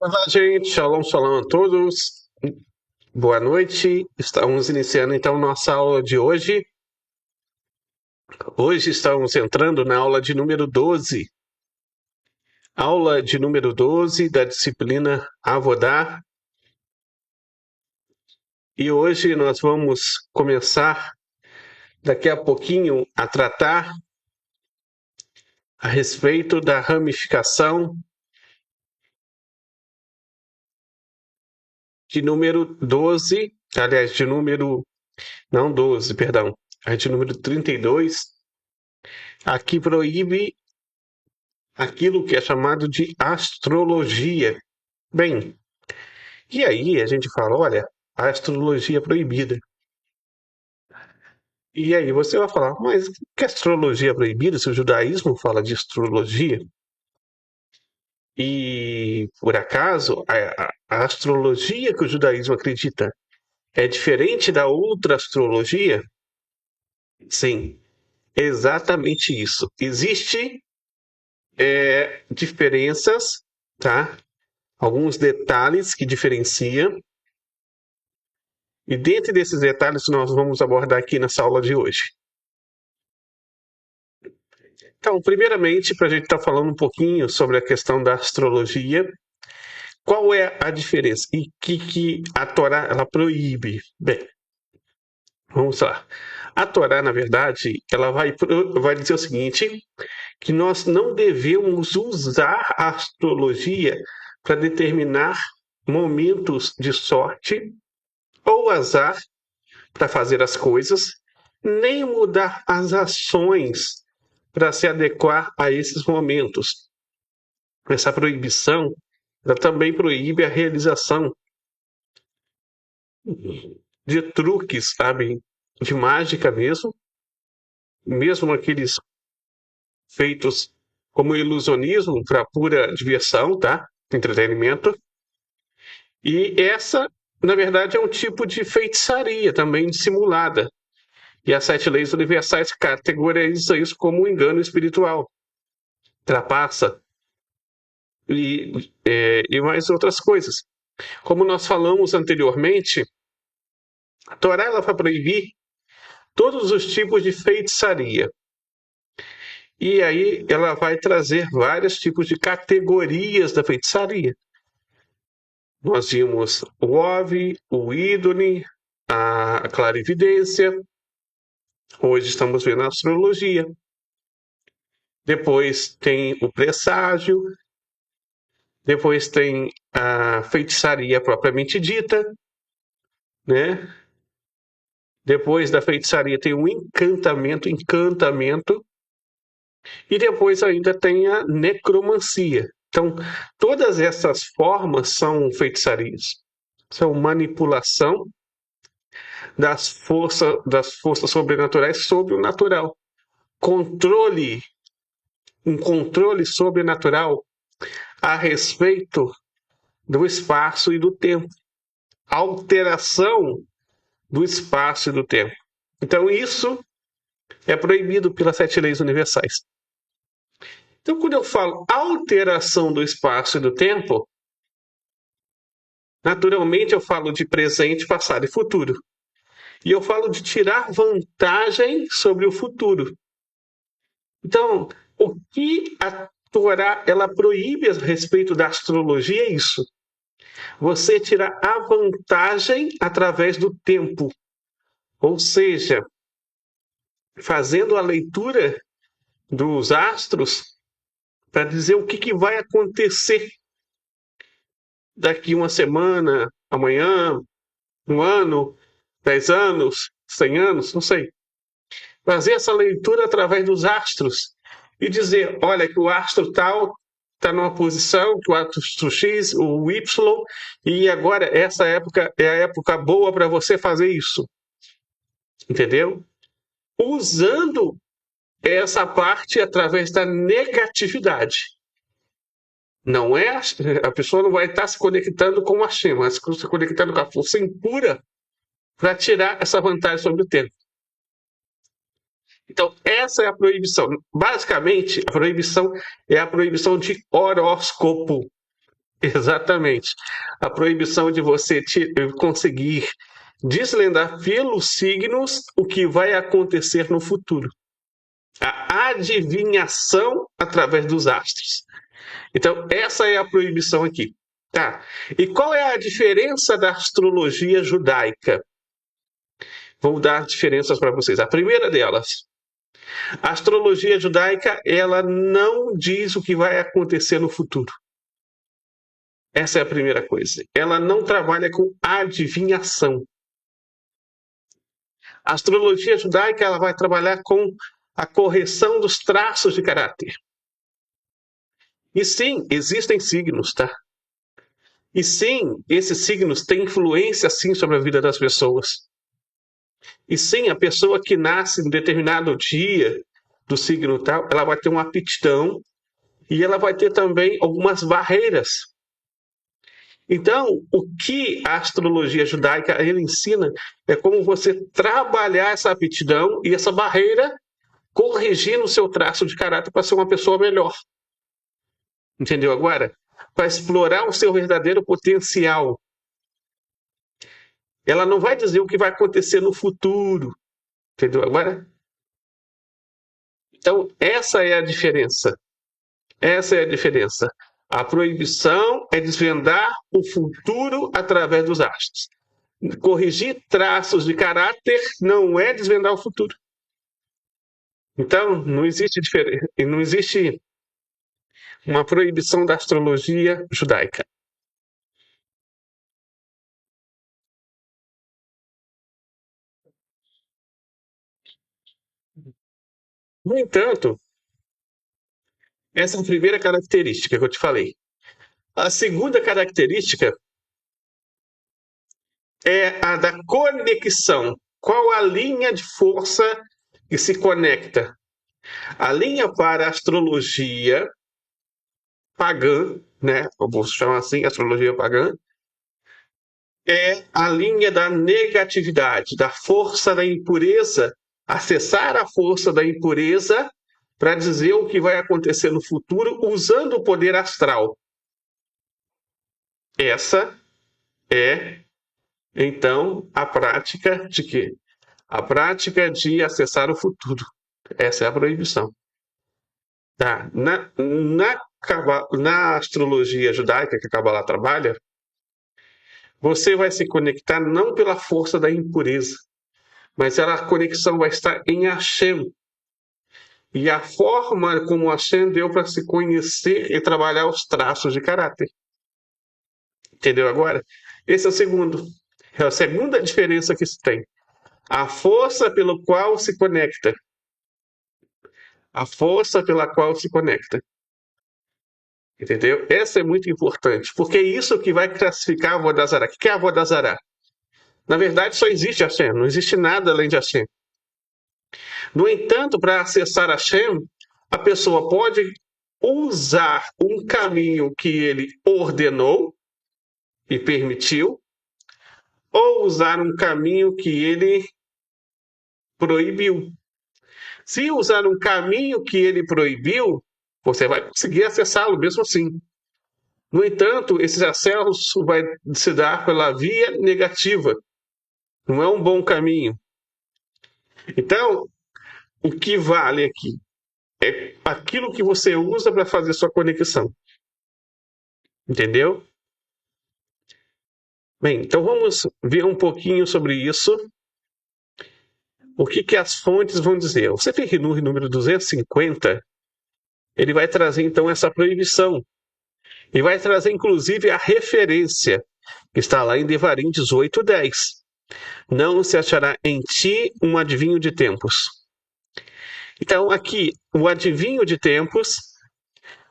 Olá, gente. Shalom, shalom a todos. Boa noite. Estamos iniciando então nossa aula de hoje. Hoje estamos entrando na aula de número 12. Aula de número 12 da disciplina Avodá. E hoje nós vamos começar daqui a pouquinho a tratar a respeito da ramificação de número 12, aliás, de número, não 12, perdão, a de número 32, aqui proíbe aquilo que é chamado de astrologia. Bem, e aí a gente fala, olha, a astrologia é proibida. E aí você vai falar, mas que astrologia é proibida se o judaísmo fala de astrologia? E, por acaso, a astrologia que o judaísmo acredita é diferente da outra astrologia? Sim, exatamente isso. Existem diferenças, tá? Alguns detalhes que diferenciam. E dentre desses detalhes nós vamos abordar aqui nessa aula de hoje. Então, primeiramente, para a gente estar falando um pouquinho sobre a questão da astrologia, qual é a diferença e que a Torá ela proíbe? Bem, vamos lá. A Torá, na verdade, ela vai dizer o seguinte, que nós não devemos usar a astrologia para determinar momentos de sorte ou azar para fazer as coisas, nem mudar as ações para se adequar a esses momentos. Essa proibição ela também proíbe a realização de truques, sabe, de mágica mesmo aqueles feitos como ilusionismo para pura diversão, tá? Entretenimento. E essa, na verdade, é um tipo de feitiçaria também dissimulada. E as 7 leis universais categorizam isso como um engano espiritual. Trapaça e mais outras coisas. Como nós falamos anteriormente, a Torá ela vai proibir todos os tipos de feitiçaria. E aí ela vai trazer vários tipos de categorias da feitiçaria. Nós vimos o Ove, o ídole, a clarividência. Hoje estamos vendo a astrologia. Depois tem o presságio. Depois tem a feitiçaria propriamente dita, né? Depois da feitiçaria tem o encantamento, e depois ainda tem a necromancia. Então, todas essas formas são feitiçarias. São manipulação das forças sobrenaturais sobre o natural. Controle, um controle sobrenatural a respeito do espaço e do tempo. Alteração do espaço e do tempo. Então, isso é proibido pelas 7 leis universais. Então, quando eu falo alteração do espaço e do tempo, naturalmente eu falo de presente, passado e futuro. E eu falo de tirar vantagem sobre o futuro. Então, o que a Torá ela proíbe a respeito da astrologia é isso. Você tirar a vantagem através do tempo. Ou seja, fazendo a leitura dos astros para dizer o que vai acontecer daqui uma semana, amanhã, um ano, 10 anos, 100 anos, não sei. Fazer essa leitura através dos astros e dizer, olha, que o astro tal está numa posição, que o astro X, o Y, e agora essa época é a época boa para você fazer isso. Entendeu? Usando essa parte através da negatividade. Não é a pessoa não vai estar se conectando com a Hashem, mas se conectando com a força impura para tirar essa vantagem sobre o tempo. Então, essa é a proibição. Basicamente, a proibição é a proibição de horóscopo. Exatamente. A proibição de você conseguir desvendar pelos signos o que vai acontecer no futuro. A adivinhação através dos astros. Então, essa é a proibição aqui. Tá. E qual é a diferença da astrologia judaica? Vou dar diferenças para vocês. A primeira delas, a astrologia judaica, ela não diz o que vai acontecer no futuro. Essa é a primeira coisa. Ela não trabalha com adivinhação. A astrologia judaica, ela vai trabalhar com a correção dos traços de caráter. E sim, existem signos, tá? E sim, esses signos têm influência, sim, sobre a vida das pessoas. E sim, a pessoa que nasce em determinado dia do signo tal, ela vai ter uma aptidão e ela vai ter também algumas barreiras. Então, o que a astrologia judaica ele ensina é como você trabalhar essa aptidão e essa barreira, corrigindo o seu traço de caráter para ser uma pessoa melhor. Entendeu agora? Para explorar o seu verdadeiro potencial. Ela não vai dizer o que vai acontecer no futuro. Entendeu agora? Então, essa é a diferença. Essa é a diferença. A proibição é desvendar o futuro através dos astros. Corrigir traços de caráter não é desvendar o futuro. Então, não existe diferença, não existe uma proibição da astrologia judaica. No entanto, essa é a primeira característica que eu te falei. A segunda característica é a da conexão. Qual a linha de força que se conecta? A linha para a astrologia pagã, né? Eu vou chamar assim, astrologia pagã, é a linha da negatividade, da força da impureza, acessar a força da impureza para dizer o que vai acontecer no futuro usando o poder astral. Essa é, então, a prática de quê? A prática de acessar o futuro. Essa é a proibição. Tá? Na astrologia judaica que a Kabbalah trabalha, você vai se conectar não pela força da impureza, mas a conexão vai estar em Hashem. E a forma como Hashem deu para se conhecer e trabalhar os traços de caráter. Entendeu agora? Esse é o segundo. É a segunda diferença que se tem. A força pela qual se conecta. A força pela qual se conecta. Entendeu? Essa é muito importante, porque é isso que vai classificar a Avodah-Zará. O que é a Avodah-Zará? Na verdade, só existe Hashem, não existe nada além de Hashem. No entanto, para acessar Hashem, a pessoa pode usar um caminho que ele ordenou e permitiu, ou usar um caminho que ele proibiu. Se usar um caminho que ele proibiu, você vai conseguir acessá-lo mesmo assim. No entanto, esse acesso vai se dar pela via negativa. Não é um bom caminho. Então, o que vale aqui é aquilo que você usa para fazer sua conexão. Entendeu? Bem, então vamos ver um pouquinho sobre isso. O que as fontes vão dizer? O Sefer Hinur número 250, ele vai trazer então essa proibição. E vai trazer inclusive a referência, que está lá em Devarim 18:10. Não se achará em ti um adivinho de tempos. Então, aqui, o adivinho de tempos,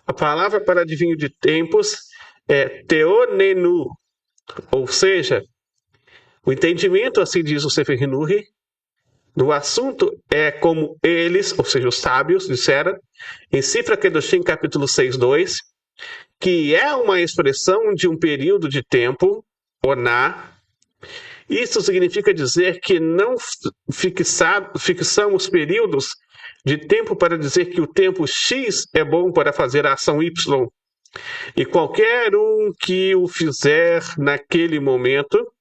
a palavra para adivinho de tempos é teonenu, ou seja, o entendimento, assim diz o Sefer Hinur, do assunto é como eles, ou seja, os sábios, disseram, em Sifra Kedoshim, capítulo 6:2, que é uma expressão de um período de tempo, oná. Isso significa dizer que não fixamos períodos de tempo para dizer que o tempo X é bom para fazer a ação Y, E qualquer um que o fizer naquele momento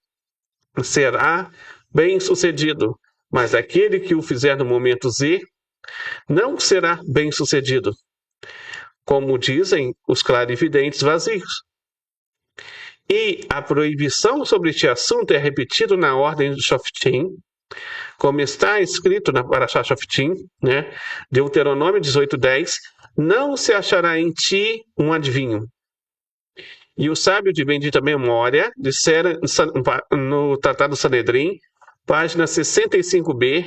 será bem-sucedido, mas aquele que o fizer no momento Z não será bem-sucedido, como dizem os clarividentes vazios. E a proibição sobre este assunto é repetida na ordem de Shoftim, como está escrito na Parashá Shoftim, né? Deuteronômio 18:10, não se achará em ti um adivinho. E o sábio de bendita memória dissera no Tratado Sanedrim, página 65b,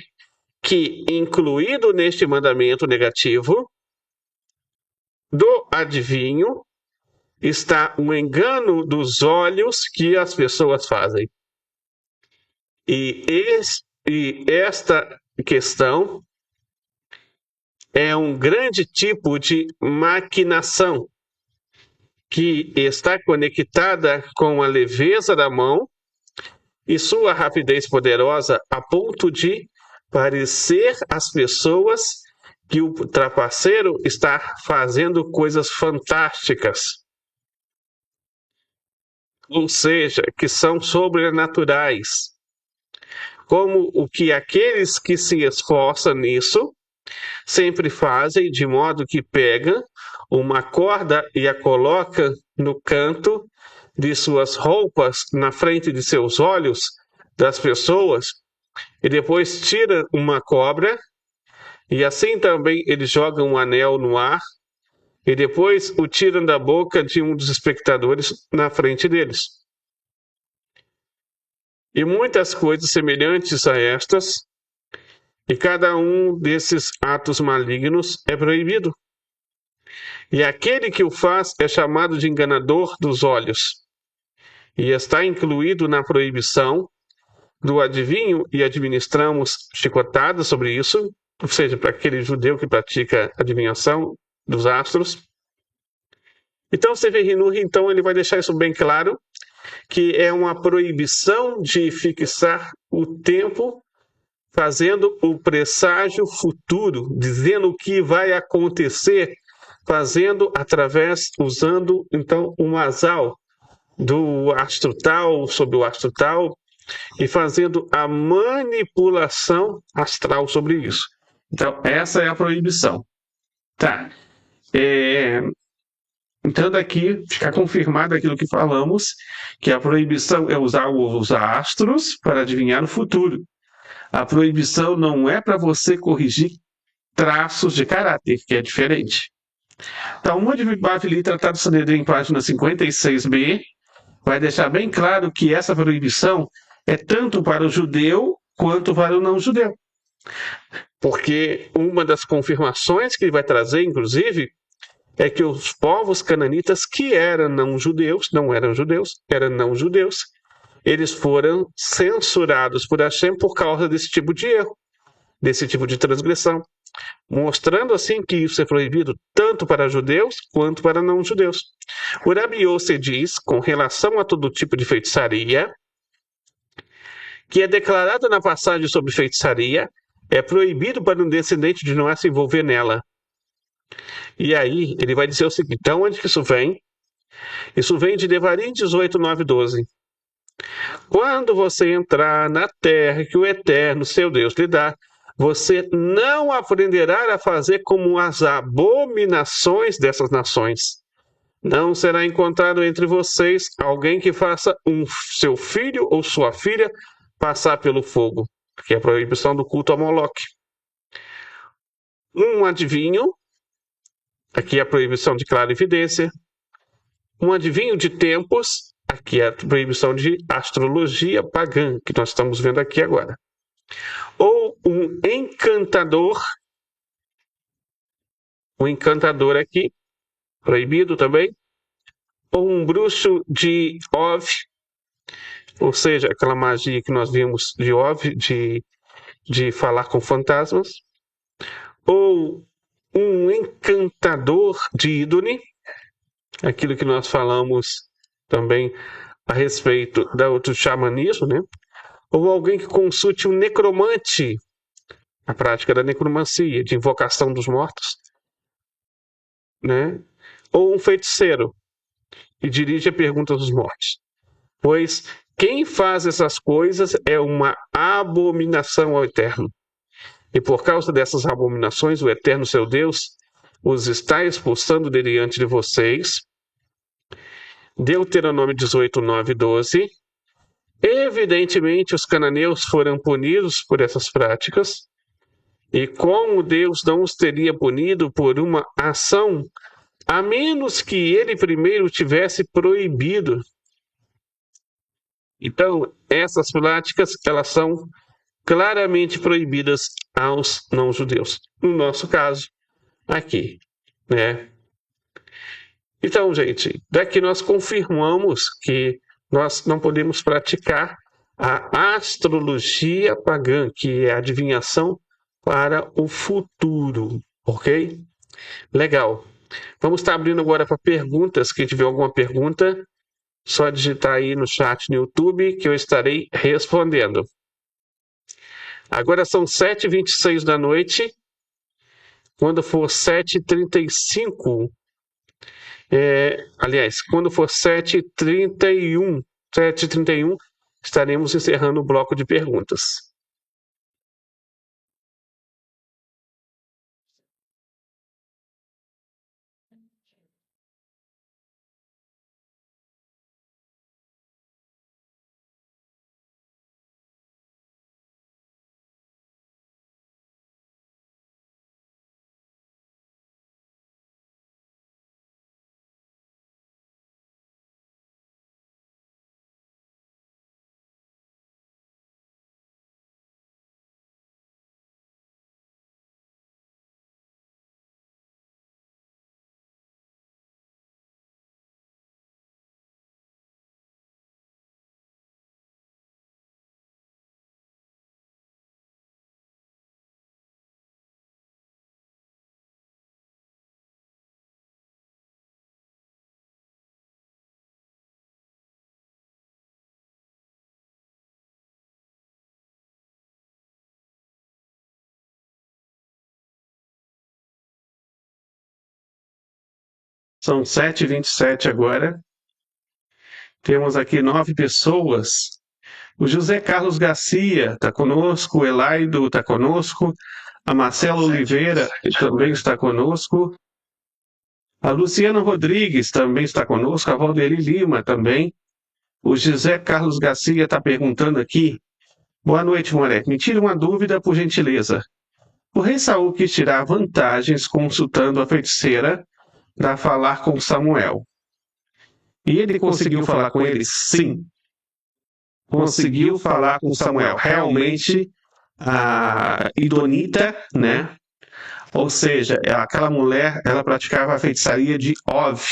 que, incluído neste mandamento negativo do adivinho, está o engano dos olhos que as pessoas fazem. E esta questão é um grande tipo de maquinação que está conectada com a leveza da mão e sua rapidez poderosa a ponto de parecer às pessoas que o trapaceiro está fazendo coisas fantásticas, ou seja, que são sobrenaturais, como o que aqueles que se esforçam nisso sempre fazem, de modo que pegam uma corda e a colocam no canto de suas roupas, na frente de seus olhos das pessoas, e depois tiram uma cobra, e assim também eles jogam um anel no ar, e depois o tiram da boca de um dos espectadores na frente deles. E muitas coisas semelhantes a estas, e cada um desses atos malignos é proibido. E aquele que o faz é chamado de enganador dos olhos, e está incluído na proibição do adivinho, e administramos chicotadas sobre isso, ou seja, para aquele judeu que pratica adivinhação dos astros. Então, Sefer Hinur, então, ele vai deixar isso bem claro, que é uma proibição de fixar o tempo fazendo o presságio futuro, dizendo o que vai acontecer, usando então um asal do astro tal sobre o astro tal e fazendo a manipulação astral sobre isso. Então, essa é a proibição. Tá. Então, daqui fica confirmado aquilo que falamos, que a proibição é usar os astros para adivinhar o futuro. A proibição não é para você corrigir traços de caráter, que é diferente. Talmud Bavli, Tratado Sanedrim, página 56b, vai deixar bem claro que essa proibição é tanto para o judeu quanto para o não-judeu. Porque uma das confirmações que ele vai trazer, inclusive, é que os povos cananitas que eram não-judeus, não eram judeus, eram não-judeus, eles foram censurados por Hashem por causa desse tipo de erro, desse tipo de transgressão, mostrando assim que isso é proibido tanto para judeus quanto para não-judeus. O Rabi Yossi diz, com relação a todo tipo de feitiçaria, que é declarado na passagem sobre feitiçaria, é proibido para um descendente de Noé se envolver nela. E aí, ele vai dizer o seguinte, então onde que isso vem? Isso vem de Devarim 18, 9, 12. Quando você entrar na terra que o Eterno, seu Deus, lhe dá, você não aprenderá a fazer como as abominações dessas nações. Não será encontrado entre vocês alguém que faça seu filho ou sua filha passar pelo fogo, que é a proibição do culto a Moloque. Um adivinho, aqui é a proibição de clara evidência. Um adivinho de tempos, aqui é a proibição de astrologia pagã, que nós estamos vendo aqui agora. Ou um encantador aqui, proibido também. Ou um bruxo de Ov, ou seja, aquela magia que nós vimos de Ov, de falar com fantasmas. Ou um encantador de ídone, aquilo que nós falamos também a respeito do xamanismo, né? Ou alguém que consulte um necromante, a prática da necromancia, de invocação dos mortos. né? Ou um feiticeiro e dirige a pergunta dos mortos. Pois quem faz essas coisas é uma abominação ao Eterno. E por causa dessas abominações, o Eterno seu Deus os está expulsando de diante de vocês. Deuteronômio 18, 9 e 12. Evidentemente, os cananeus foram punidos por essas práticas. E como Deus não os teria punido por uma ação, a menos que ele primeiro tivesse proibido. Então, essas práticas, elas são claramente proibidas aos não-judeus. No nosso caso, aqui, né? Então, gente, daqui nós confirmamos que nós não podemos praticar a astrologia pagã, que é a adivinhação para o futuro, ok? Legal. Vamos estar abrindo agora para perguntas. Quem tiver alguma pergunta, só digitar aí no chat no YouTube que eu estarei respondendo. Agora são 7h26 da noite. Quando for 7h35, aliás, quando for 7h31, estaremos encerrando o bloco de perguntas. São 7h27 agora. Temos aqui 9 pessoas. O José Carlos Garcia está conosco, o Elaido está conosco, a Marcela Oliveira também está conosco, a Luciana Rodrigues também está conosco, a Valdeli Lima também. O José Carlos Garcia está perguntando aqui. Boa noite, Moleque. Me tira uma dúvida, por gentileza. O rei Saul quis tirar vantagens consultando a feiticeira para falar com Samuel. E ele conseguiu falar com ele? Sim. Conseguiu falar com Samuel. Realmente, a Idonita, né? Ou seja, aquela mulher, ela praticava a feitiçaria de Ov,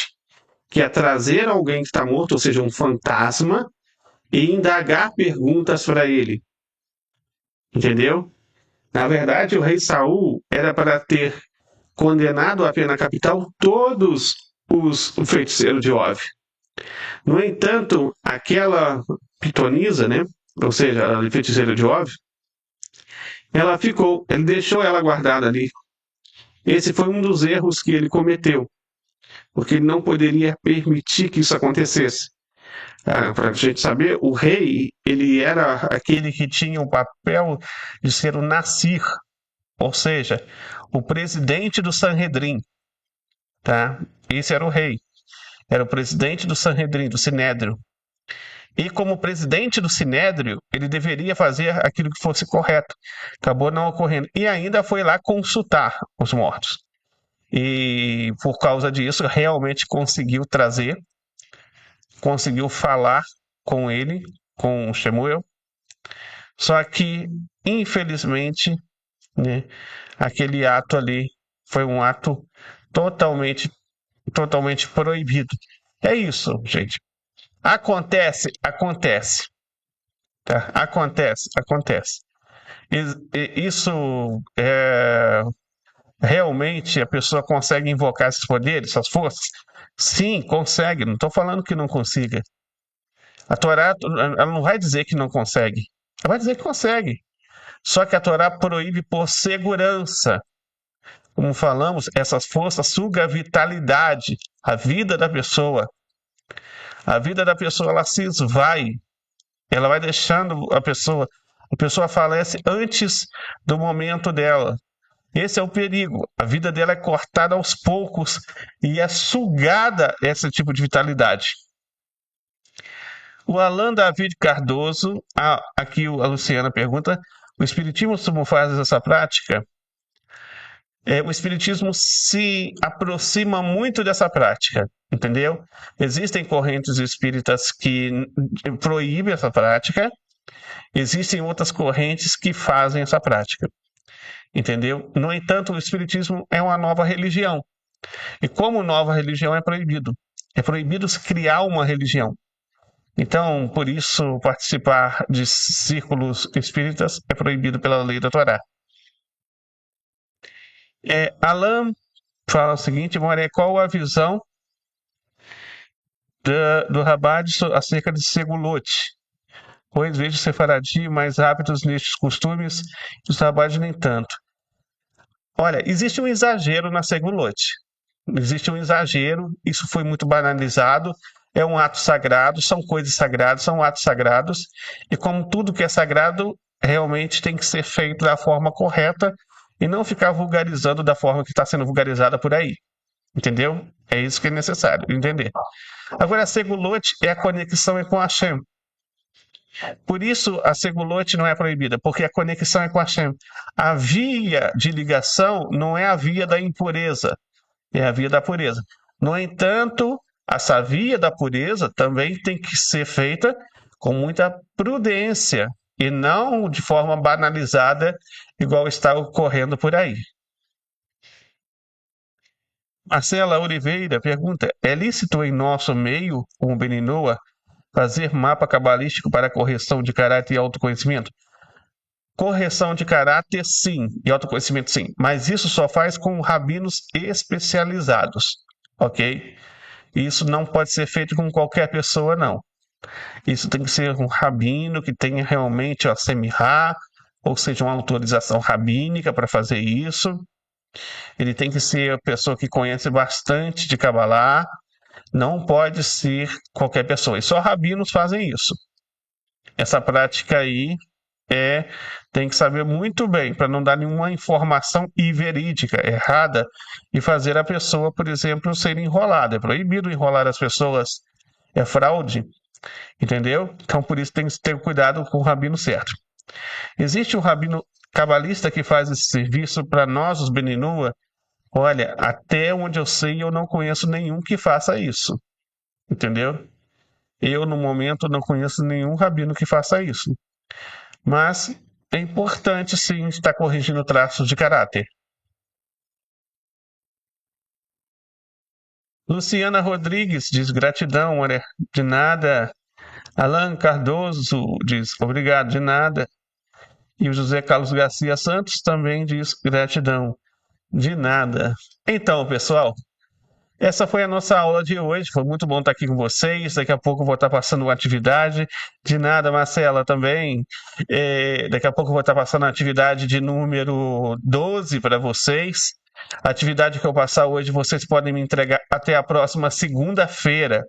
que é trazer alguém que está morto, ou seja, um fantasma, e indagar perguntas para ele. Entendeu? Na verdade, o rei Saul era para ter condenado à pena capital todos os feiticeiros de Ov. No entanto, aquela pitonisa, né? Ou seja, a feiticeira de Ov, ele deixou ela guardada ali. Esse foi um dos erros que ele cometeu, porque ele não poderia permitir que isso acontecesse. Para a gente saber, o rei, ele era aquele que tinha o papel de ser o Nassir, ou seja, o presidente do Sanhedrin, tá? Esse era o rei, era o presidente do Sanhedrin, do Sinédrio. E como presidente do Sinédrio, ele deveria fazer aquilo que fosse correto. Acabou não ocorrendo. E ainda foi lá consultar os mortos. E por causa disso, realmente conseguiu falar com ele, com Shemuel. Só que, infelizmente, né, aquele ato ali foi um ato totalmente proibido. É isso, gente. Acontece. Tá? Acontece. Isso realmente a pessoa consegue invocar esses poderes, essas forças? Sim, consegue. Não estou falando que não consiga. A Torá, ela não vai dizer que não consegue. Ela vai dizer que consegue. Só que a Torá proíbe por segurança. como falamos, essas forças sugam a vitalidade, a vida da pessoa. A vida da pessoa, ela se esvai, ela vai deixando a pessoa falece antes do momento dela. Esse é o perigo. A vida dela é cortada aos poucos e é sugada esse tipo de vitalidade. O Alan David Cardoso, aqui a Luciana pergunta, o Espiritismo como faz essa prática? O Espiritismo se aproxima muito dessa prática, entendeu? Existem correntes espíritas que proíbem essa prática, existem outras correntes que fazem essa prática, entendeu? No entanto, o Espiritismo é uma nova religião, e como nova religião é proibido se criar uma religião. Então, por isso, participar de círculos espíritas é proibido pela lei da Torá. Alan fala o seguinte, Moré, qual a visão do Rabad acerca de Segulote? Pois vejo Sefaradi mais rápidos nestes costumes e os Rabad nem tanto. Olha, existe um exagero na Segulote. Existe um exagero, isso foi muito banalizado, é um ato sagrado, são coisas sagradas, são atos sagrados, e como tudo que é sagrado, realmente tem que ser feito da forma correta e não ficar vulgarizando da forma que está sendo vulgarizada por aí. Entendeu? É isso que é necessário entender. Agora, a Segulote é a conexão com Hashem. Por isso, a Segulote não é proibida, porque a conexão é com Hashem. A via de ligação não é a via da impureza, é a via da pureza. No entanto, essa via da pureza também tem que ser feita com muita prudência e não de forma banalizada, igual está ocorrendo por aí. Marcela Oliveira pergunta: é lícito em nosso meio, como Beninoa, fazer mapa cabalístico para correção de caráter e autoconhecimento? Correção de caráter, sim, e autoconhecimento, sim, mas isso só faz com rabinos especializados, ok? Isso não pode ser feito com qualquer pessoa, não. Isso tem que ser um rabino que tenha realmente a semirá, ou seja, uma autorização rabínica para fazer isso. Ele tem que ser a pessoa que conhece bastante de Kabbalah, não pode ser qualquer pessoa. E só rabinos fazem isso. Essa prática aí tem que saber muito bem, para não dar nenhuma informação inverídica, errada, e fazer a pessoa, por exemplo, ser enrolada. É proibido enrolar as pessoas, é fraude, entendeu? Então, por isso tem que ter cuidado com o rabino certo. Existe um rabino cabalista que faz esse serviço para nós, os Beninua? Olha, até onde eu sei, eu não conheço nenhum que faça isso, entendeu? Eu, no momento, não conheço nenhum rabino que faça isso. Mas é importante, sim, estar corrigindo traços de caráter. Luciana Rodrigues diz gratidão, olha, de nada. Alan Cardoso diz obrigado, de nada. E o José Carlos Garcia Santos também diz gratidão, de nada. Então, pessoal, essa foi a nossa aula de hoje. Foi muito bom estar aqui com vocês. Daqui a pouco eu vou estar passando uma atividade. De nada, Marcela, também. Daqui a pouco eu vou estar passando a atividade de número 12 para vocês. A atividade que eu passar hoje, vocês podem me entregar até a próxima segunda-feira,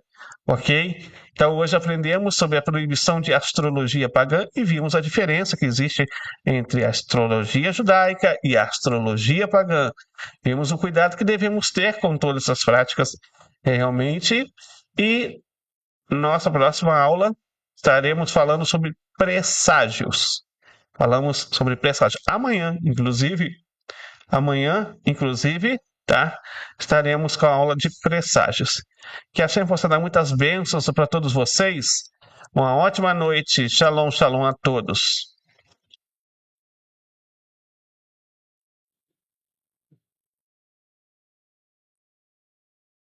ok? Então, hoje aprendemos sobre a proibição de astrologia pagã e vimos a diferença que existe entre a astrologia judaica e a astrologia pagã. Vimos o cuidado que devemos ter com todas essas práticas realmente. E nossa próxima aula estaremos falando sobre presságios. Falamos sobre presságios. Amanhã, inclusive, tá? Estaremos com a aula de presságios. Que a Hashem possa dar muitas bênçãos para todos vocês. Uma ótima noite. Shalom, shalom a todos.